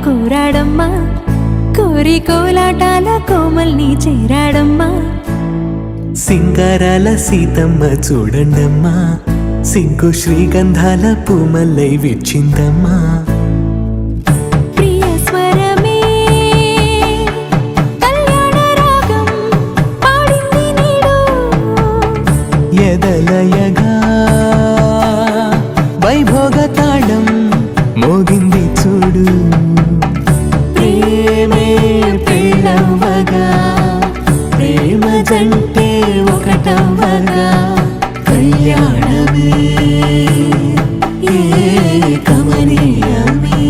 కూరాడమ్మా కోరి కోలాటాల కోమల్ని చేరాడమ్మా సింగారాల సీతమ్మ చూడండమ్మా సింగు శ్రీగంధాల పూమల్లై విచ్చిందమ్మా ప్రియ స్వరమే కళ్యాణ రాగం పాడింది నీడు ఎదలయగా వైభోగ తాళం మోగింది చూడు ప్రేమే పెళ్ళవ్వగా ప్రేమ జంటే ఒకటవ్వగా కళ్యాణమే కమనీయమే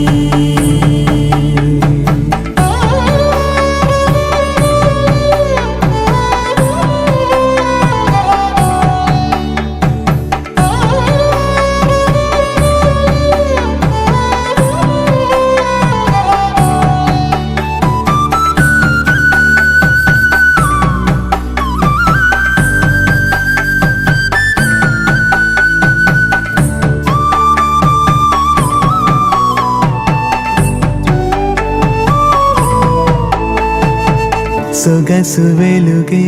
సొగసు వెలుగే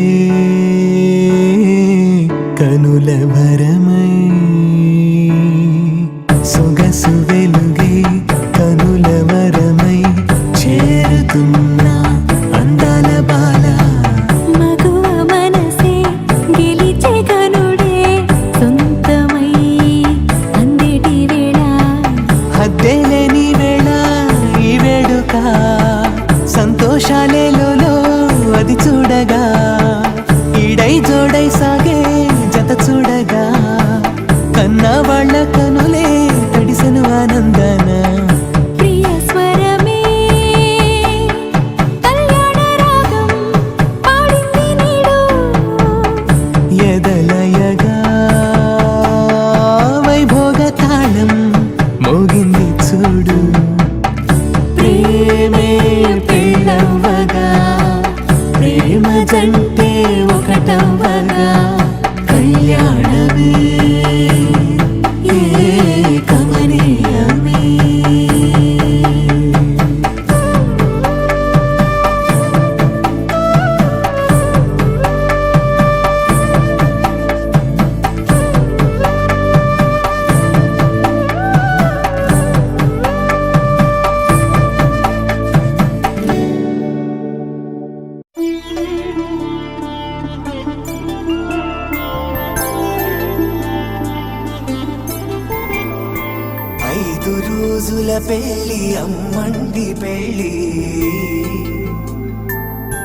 కనుల భరమై సొగసు వెలుగే కనుల వరమై చేరుతున్నా అందాల బాల మగువ మనసే గెలిచే కనుడే సొంతమై అందేటి వేళ హద్దేలేని వేళ ఈ వేడుక సంతోషాలేలో అది చూడగా ఈడై జోడై సాగే జత చూడగా కన్నా వాళ్ళ కనులే తడిసెను ఆనందన ప్రియ స్వరమే కళ్యాణ రాగం పాడింది నీడు ఎదలయగా వైభోగ తాళం మోగింది చూడు ప్రేమే పెళ్ళవ్వగా ప్రేమ జంటే ఒకటవ్వగా కళ్యాణమే కమనీయమే రోజుల పెళ్ళి అమ్మండి పెళ్ళి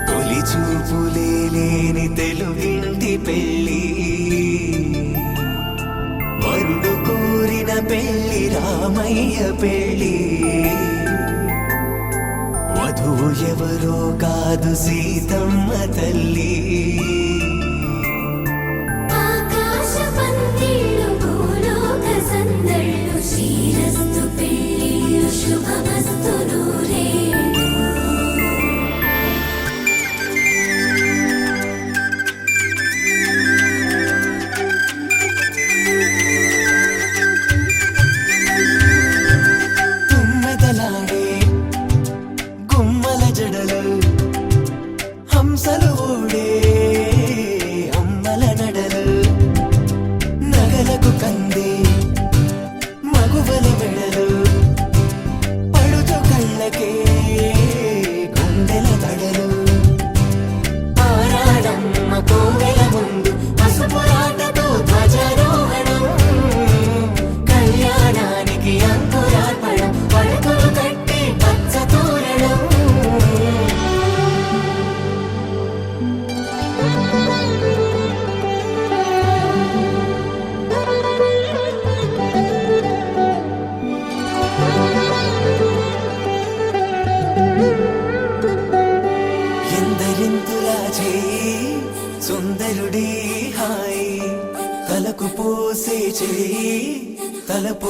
తొలి చూపులే లేని తెలుగింటి పెళ్ళి వరుడు కోరిన పెళ్ళి రామయ్య పెళ్ళి వధువు ఎవరో కాదు సీతమ్మ తల్లి మగువల మెడలు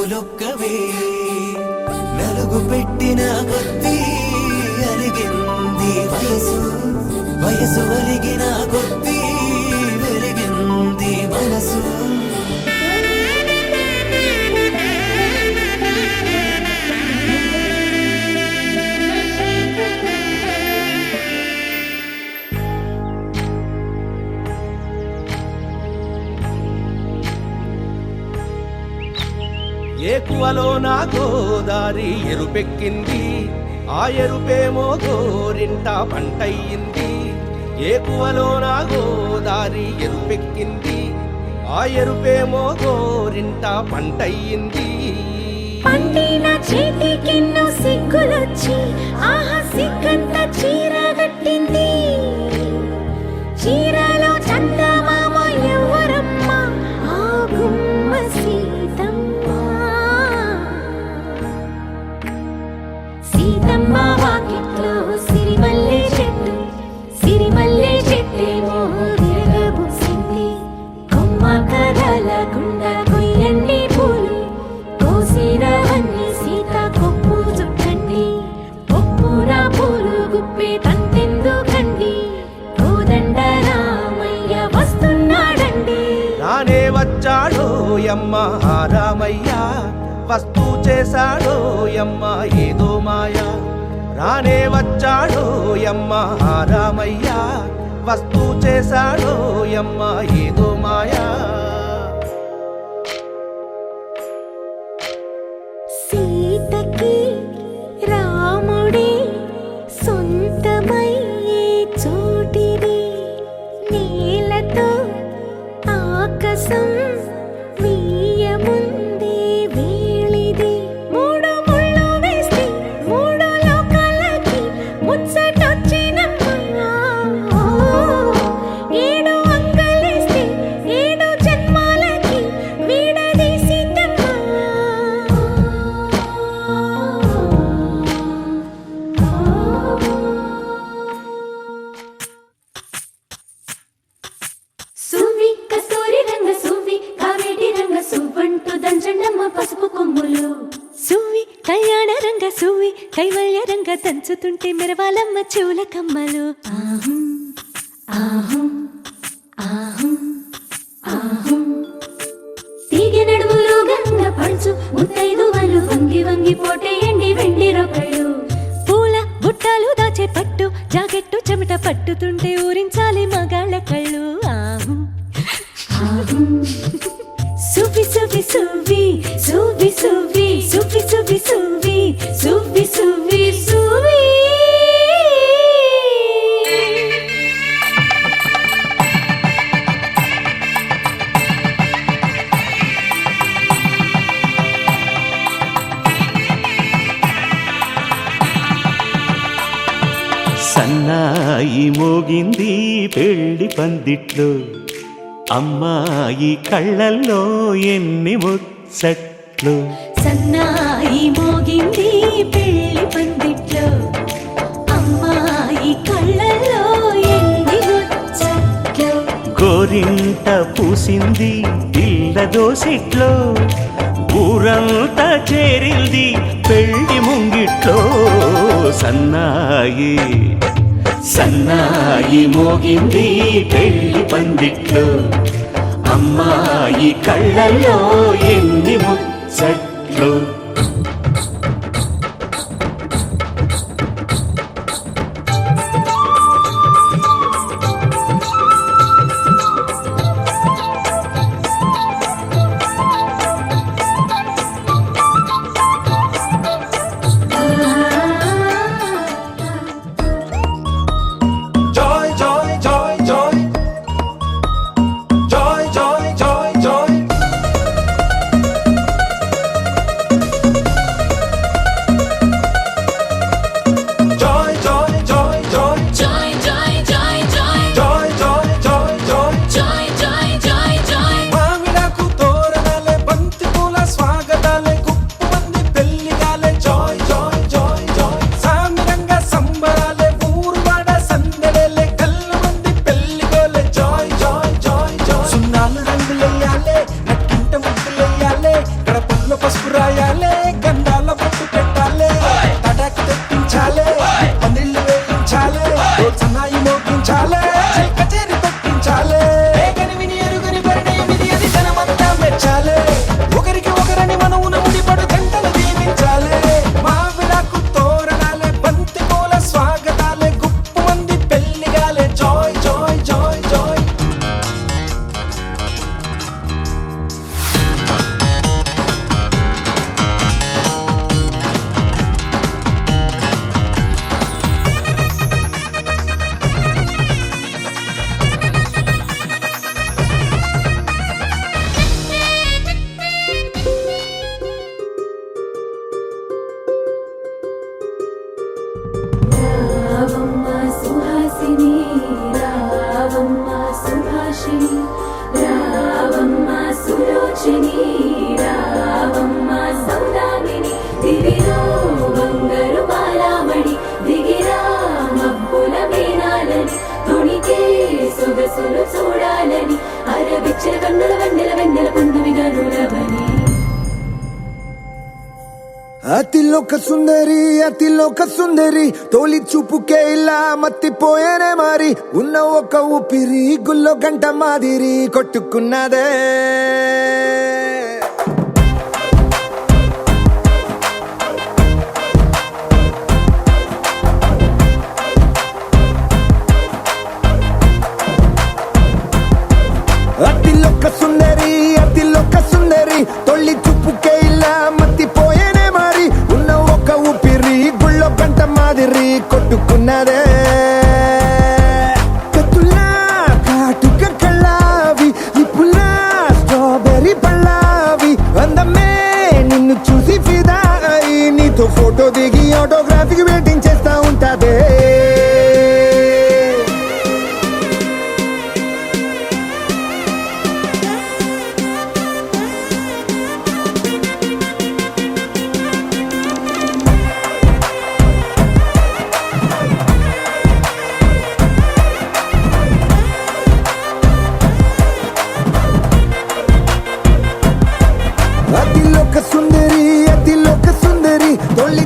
తలుపులొక్కవే నలుగు పెట్టిన కొద్దీ అరిగింది వయసు వయసు అరిగిన కొద్దీ వెలిగింది మనసు ఏకువలో నా గోదారి ఎరుపెక్కింది ఆ ఎరుపేమో గోరింట పంటయ్యింది ఏకువలో నా గోదారి ఎరుపెక్కింది ఆ ఎరుపేమో గోరింట పంటయ్యింది పండిన చేతికెన్నో సిగ్గులొచ్చి ఆహా సిగ్గంత చీరగట్టింది చీరలో చందమామ ఎవరమ్మ ఆ గుమ్మ సీతమ్మ సీతమ్మ వాకిట్లో సిరిమల్లె చెట్టేమో విరగబూసింది కొమ్మ కదలకుండా కొయ్యండి పూలు కోసిరవన్నీ సీత కొప్పు చుట్టండి కొప్పున పూలు గుప్పే తంతెందుకండి కోదండ రామయ్య వస్తున్నాడండి రానే వచ్చాడో యమ్మ రామయ్య వస్తూ చేశాడో యమ్మ ఏదో మాయా రానే వచ్చాడో యమ్మ రామయ్య వస్తూ చేశాడో యమ్మ ఏదో మాయా సీతకి రాముడే సొంతమయ్యే చోటిది నేలతో ఆకాశం వీయముందే వేళిది మూడు ముళ్ళు వేస్తే మూడు లోకాలకి ముచ్చటొచ్చినమ్మా ఏడు అంగలేస్తే ఏడు జన్మాలకి వీడదీసిందమ్మా సువ్వి కస్తూరి రంగ సువ్వి కావేటి రంగ సువ్వంటూ దంచండమ్మ పసుపు కొమ్ములు సువ్వి కళ్యాణ రంగ సువ్వి కైవల్య రంగ దంచుతుంటే మెరవాలమ్మ చెవుల కమ్మలు ఆహం ఆహం ఆహం ఆహం తీగె నడుములు గంగ పంచు ముత్తైదువలు వంగి వంగి పోటేయండి వెండి రొకళ్ళు పూల బుట్టాలు దాచే పట్టు జాకెట్టు చెమట పట్టుతుంటే ఊరించాలి మగాళ్ళ కళ్ళు ఆహం ఆహం సువ్వి సువ్వి సువ్వి సువ్వి సువ్వి సువ్వి సువ్వి సువ్వి సువ్వి సువ్వి సువ్వి సన్నాయి మోగింది పెళ్లి పందిట్లో అమ్మాయి కళ్ళల్లో ఎన్ని ముచ్చట్లు సన్నాయి మోగింది పెళ్లి పందిట్లో అమ్మాయి కళ్ళల్లో ఎన్ని ముచ్చట్లు గోరింట పూసింది ఇళ్ళ దోసిట్లో ఊరంతా చేరింది పెళ్లి ముంగిట్లో సన్నాయి సన్నాయి మోగింది పెళ్లి పందిట్లో అమ్మాయి కళ్ళల్లో ఎన్ని ముచ్చట్లు సులోచని రావమ్మ సులోచని రావమ్మ సౌదామిని దివిలో బంగారు బాలామణి దిగిరా మబ్బుల మేనాలని తొణికే సొగసులు చూడాలని అరవిచ్చిన కన్నుల వెన్నెల వెన్నెల పున్నమి గనులవని అతిలోక సుందరి తోలి చూపుకే ఇలా మత్తిపోయేనే మారి ఉన్న ఒక ఊపిరి గుల్లో గంట మాదిరి కొట్టుకున్నదే అతిలోక సుందరి తొలి చూపుకే ఇలా మత్తిపోయేనే మారి ఉన్న ఒక ఊపిరి గుళ్ళో గంట మాదిరి కొట్టుకున్నదే కత్తులా కాటుక కళ్ళావి ఇప్పులా స్ట్రాబెర్రీ పళ్ళావి అందమే నిన్ను చూసి ఫిదా అయి నీతో ఫోటో దిగి ఆటోగ్రాఫీకి వెయిటింగ్ చేస్తా ఉంటాదే అతిలోక సుందరి తొలి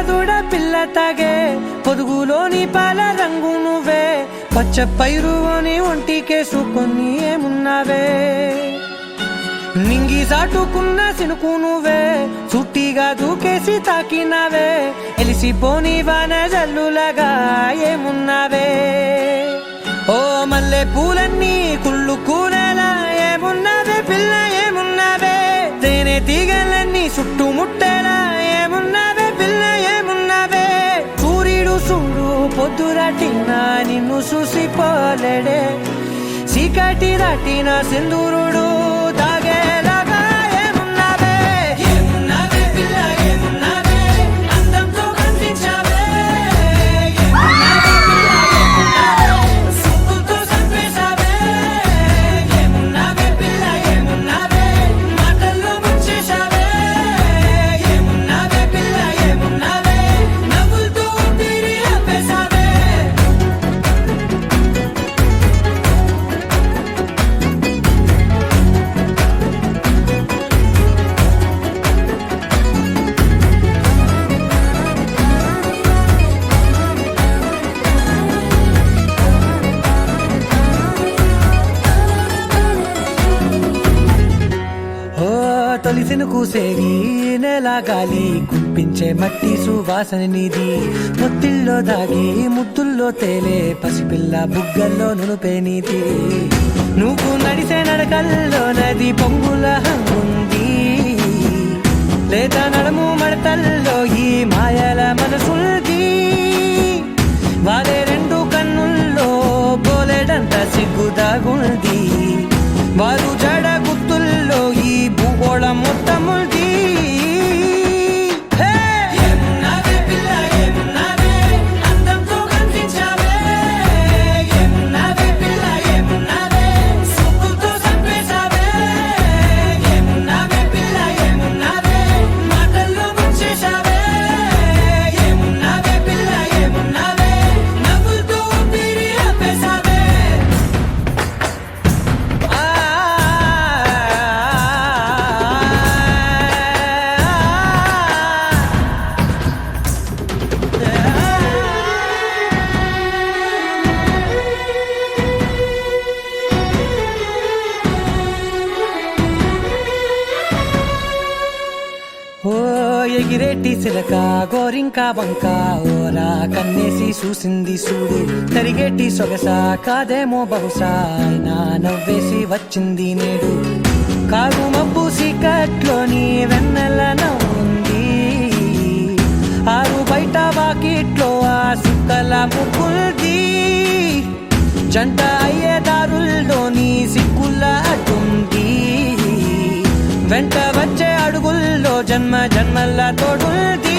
దూడ పిల్ల తాగే పొదుగులోని పాల రంగు నువ్వే పచ్చ పైరుని ఒంటికేసుకొని ఏమున్నావే నింగి సాటుకున్న సినుకు నువ్వే చుట్టిగా దూకేసి తాకినావే ఎలిసిపోని వాన జల్లులగా ఏమున్నావే ఓ మల్లె పూలన్నీ కుళ్ళు కూనేలా ఏమున్నావే పిల్ల ఏమున్నావే తేనె తీగలన్నీ చుట్టుముట్టేలా ఏమున్నావే పిల్ల ఏమున్నావే సూర్యుడు చూడు పొద్దురాటిన నిన్ను చూసిపోలేడే చీకటి దాటిన సింధూరుడు తాగేలాగా ఏమున్నావే ఏమున్నావే పిల్ల ఏమున్నావే అందంతో కనిపించావే ఏమున్నావే పిల్ల ఏమున్నావే సుక్కుతో చంపేశావే ఏమున్నావే పిల్ల ఏమున్నావే మాటల్లో ముంచేశావే ఏమున్నావే పిల్ల ఏమున్నావే నవ్వులతో ఊపిరి ఆపేశావే తొలిసిన కూసేగి నెల గాలి కుప్పించే మట్టి సువాసన నిధి ముత్తిల్లో దాగి ముద్దుల్లో తేలే పసిపిల్ల బుగ్గల్లో నునుపే నీతి నువ్వు నడిసే నడకల్లో నది పొంగుల హంగుంది లేదా నడుము మడతల్లో ఈ మాయల మనసుంది వారే రెండు కన్నుల్లో బోలెడంత సిగ్గుదాగుంది వారు జడ గుత్తుల్లో ఈ భూగోళం మొత్తముంది ఏమున్నావే పిల్ల ఏమున్నావే అందంతో కనిపించావే ఏమున్నావే పిల్ల ఏమున్నావే సుక్కుతో చంపేశావే ఏమున్నావే పిల్ల ఏమున్నావే మాటల్లో ముంచేశావే ఏమున్నావే పిల్ల ఏమున్నావే నవ్వులతో ఊపిరి ఆపేశావే ఓ ఎగిరేటి సిలక గోరింక వంక ఓరా కన్నేసి చూసింది చూడు తరిగేటి సొగస కాదేమో బహుశా అయినా నవ్వేసి వచ్చింది నేడు కారు మబ్బు సీకట్లోని వెన్నెల నవ్వుంది ఆరు బయట వాకిట్లో ఆ సుక్కల ముగ్గుల్ది జంట అయ్యే దారుల్లోని సిక్కుల అడ్డుంది వెంట వచ్చే అడుగుల్లో జన్మ జన్మల తోడుంది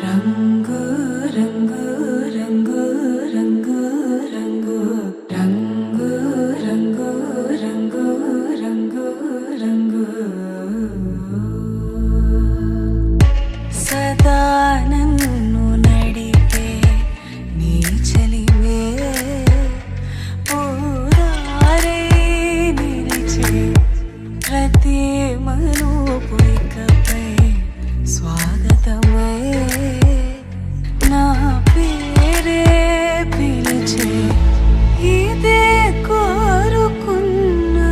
రంగు రంగు రంగు రంగు రంగు రంగు రంగు రంగు రంగు రంగు సదా నన్ను నడిపే నీ చలివే ఓదారే నిలిచే ప్రతి మనుపుకపై స్వాగతమై నా పేరే పిలిచే ఇదే కోరుకున్నా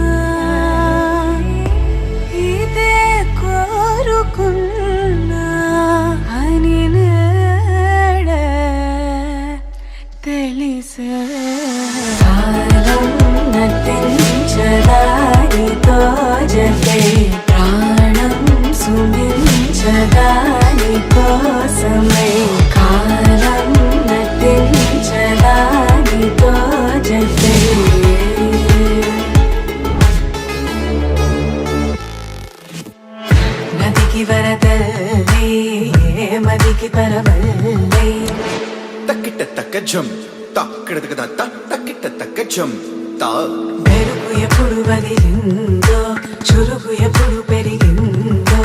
ఇదే కోరుకున్నా అని నేడే తెలిసే కాలం నటించదానితో జతే ప్రాణం సుమించదాని కోసమై కాలం నటించదానితో జతే నదికి వరదల్లి మదికి పరవల్లి తక్కిట తక్క జం తక్కిట తక్కిట తక్క జం తా మెరుగు ఎప్పుడు వదిలిందో చురుగు ఎప్పుడు పెరిగిందో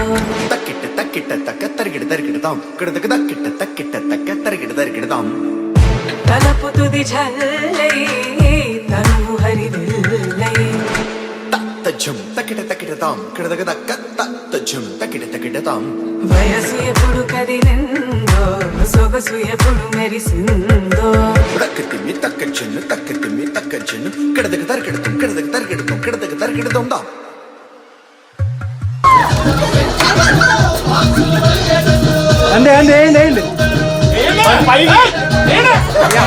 తక్కిట తక్కిట తక్క తరిగిడ తరిగిడదాం కిడదక తక్కిట తక్కిట తక్క తరిగిడ తరిగిడదాం తలపు తుది జల్లై తనువు హరివిల్లై తజ్జం తక్కిట తక్కిడదాం కిడదక తక్క తజ్జం తక్కిట తక్కిడదాం వయసు ఎప్పుడు కదిలిందో సొగసు ఎప్పుడు మెరిసిందో తక్కతిమ్మి తక్కజ్జను కిడదక తరిగిడతాం కిడదక తరిగిడతాం కిడదక తరిగిడదాం దా అండి అండి ఏంటి ఏంటి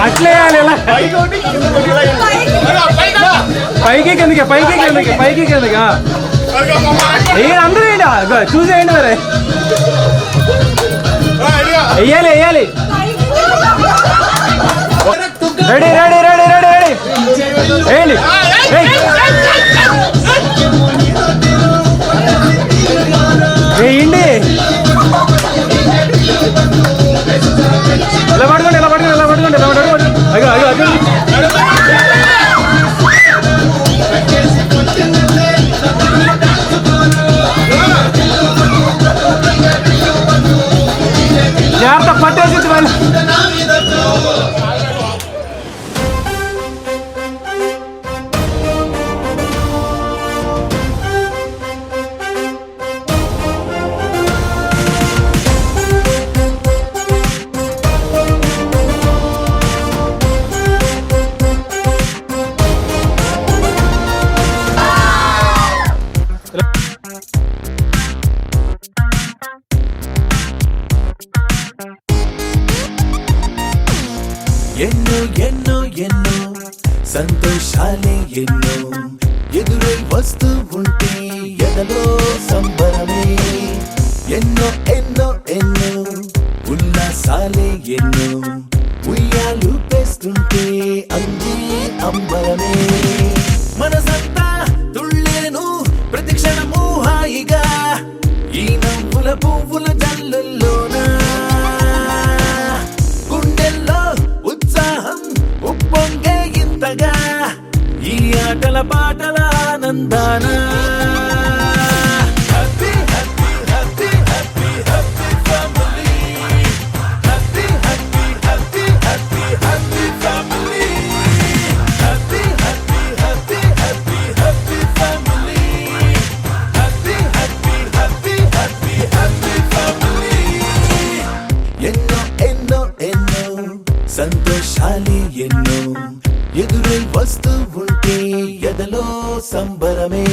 అట్లే పైకి కిందకి పైకి కిందకి పైకి కిందకి అందరూ ఏంటి చూసేయండి మరి వెయ్యాలి వెయ్యాలి ready ready ready ready ready వేయండి వేయండి ఇలా పడుకోండి ఇలా పడుకోండి ఇలా పడుకోండి ఇలా పడుకోండి అగో అగో అగో జాగ్రత్త పట్టేసి వాళ్ళు ఎన్నో ఎన్నో ఎన్నో సంతోషాలే ఎన్నో ఎదురై వస్తూ ఉంటే ఎదలో సంబరమే ఎన్నో ఎన్నో ఎన్నో ఉల్లాసాలే ఎన్నో ఉయ్యాలు పేస్తుంటే అందే అంబరమే మనసంతా తుళ్ళేను ప్రతి క్షణము హాయిగా ఈ నవ్వుల పువ్వుల జల్లుల్లోనా గుండెల్లో ఉత్సాహం ఉప్పొంగే ఇంతగా ఈ ఆటల పాటల ఆనందాన happy happy happy happy happy family happy happy happy happy happy family happy happy happy happy happy family happy happy happy happy happy family ఎన్నో ఎన్నో ఎన్నో సంతోషాలే ఎన్నో ఎదురై వస్తూ ఉంటే ఎదలో సంబరమే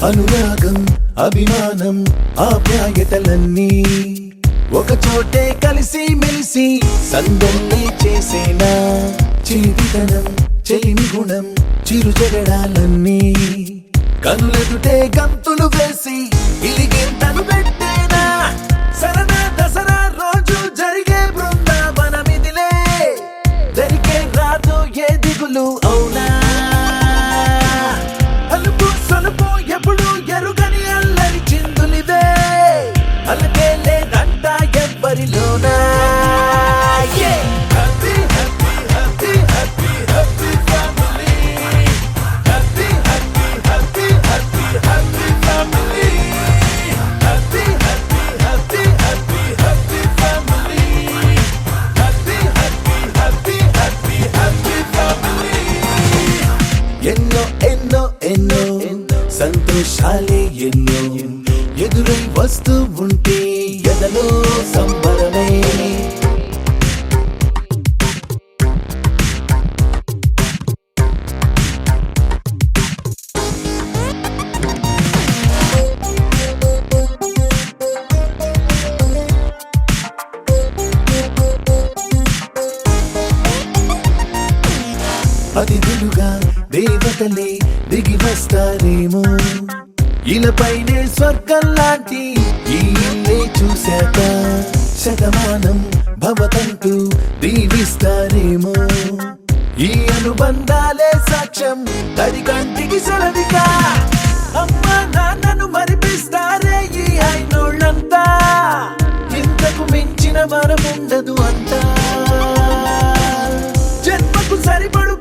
అనురాగం అభిమానం ఆప్యాయతలన్నీ ఒక చోటే కలిసి మెలిసి సందల్లి చేసేనా చిలిపితనం చెలిమి గుణం చిరు జగడాలన్నీ కనులెదుటే గంతులు వేసి ఇలిగింతలు పెట్టేనా సరదా దసరా రోజు జరిగే బృందావనమిదిలే జరిగే రాదు ఏ దిగులు అవునా అలుపు సొలుపు ఎప్పుడు ఎరుగని అల్లరి చిందులివే అలకే లేదంట ఎవ్వరిలోనా Happy, happy, happy, happy, happy family. Happy, happy, happy, happy, happy family. Happy, happy, happy, happy, happy family. Happy, happy, happy, happy, happy family. ఎన్నో ఎన్నో ఎన్నో సంతోషాలే ఎన్నో ఎదురై వస్తూ ఉంటే ఎదలో సంబరమే అతిథులుగా దేవతలే దిగి వస్తారేమో ఇలపైనే స్వర్గం లాంటి ఈ ఇల్లే చూశాక శతమానం భవతంటూ దీవిస్తారేమో ఈ అనుబంధాలే సాక్ష్యం తడి కంటికి సెలవిగా అమ్మ నాన్నను మరిపిస్తారే ఈ అయినోళ్ళంతా ఇంతకు మించిన వరముండదు అంతా జన్మకు సరిపడు